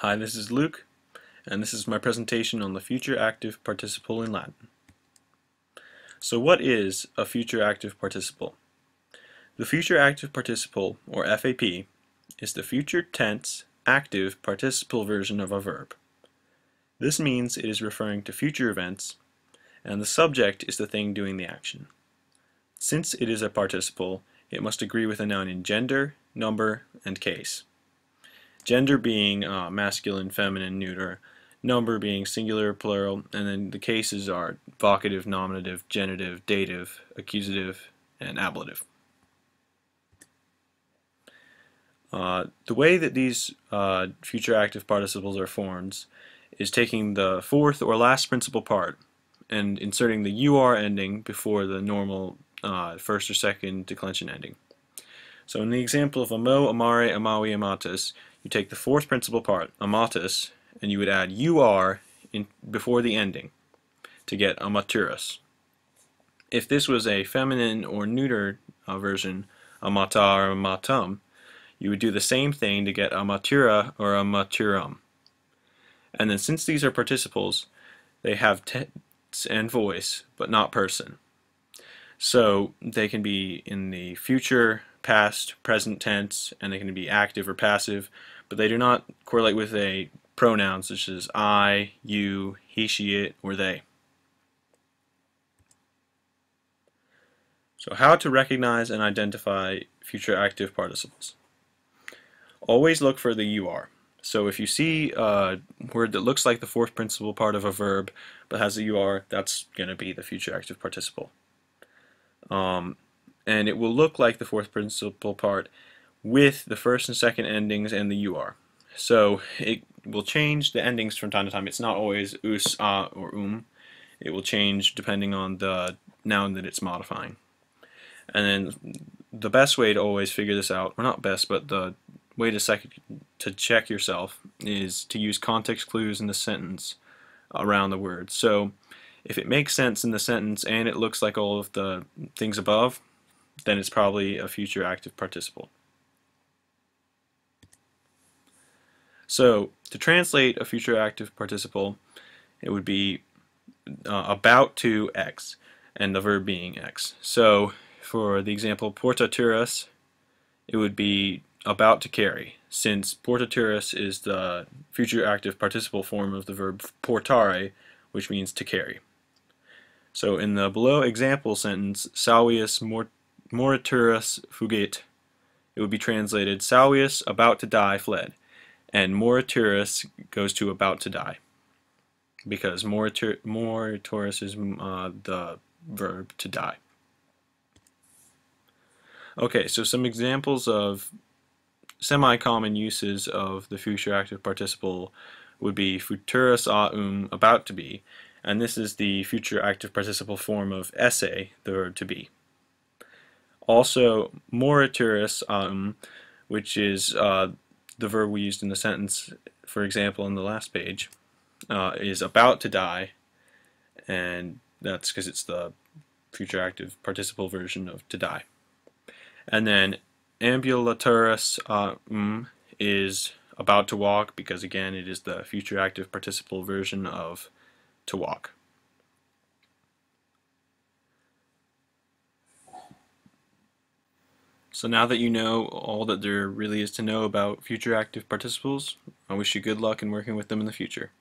Hi, this is Luke, and this is my presentation on the future active participle in Latin. So what is a future active participle? The future active participle, or FAP, is the future tense active participle version of a verb. This means it is referring to future events, and the subject is the thing doing the action. Since it is a participle, it must agree with a noun in gender, number, and case. Gender being masculine, feminine, neuter, number being singular, plural, and then the cases are vocative, nominative, genitive, dative, accusative, and ablative. The way that these future active participles are formed is taking the fourth or last principal part and inserting the UR ending before the normal first or second declension ending. So in the example of amo, amare, amavi, amatus, you take the fourth principal part, amatus, and you would add UR before the ending to get amaturus. If this was a feminine or neuter version, amata or amatum, you would do the same thing to get amatura or amaturum. And then since these are participles, they have tense and voice, but not person. So they can be in the future, past, present tense, and they can be active or passive, but they do not correlate with a pronoun such as I, you, he, she, it, or they. So how to recognize and identify future active participles? Always look for the UR. So if you see a word that looks like the fourth principal part of a verb but has a UR, that's going to be the future active participle. And it will look like the fourth principal part with the first and second endings and the UR. So it will change the endings from time to time. It's not always us, a, or It will change depending on the noun that it's modifying. And then the best way to always figure this out, or not best, but the way to check yourself is to use context clues in the sentence around the word. So if it makes sense in the sentence and it looks like all of the things above, then it's probably a future active participle. So to translate a future active participle, it would be about to X, and the verb being X. So for the example portaturas, it would be about to carry, since portaturas is the future active participle form of the verb portare, which means to carry. So in the below example sentence, Salvius morituras fugit, it would be translated Salvius about to die fled, and morituras goes to about to die, because morituras is the verb to die. Okay, so some examples of semi-common uses of the future active participle would be futurus aum, about to be, and this is the future active participle form of esse, the verb to be. Also, morituris aum, which is the verb we used in the sentence, for example, in the last page, is about to die, and that's because it's the future active participle version of to die. And then ambulaturus is about to walk, because again it is the future active participle version of to walk. So now that you know all that there really is to know about future active participles, I wish you good luck in working with them in the future.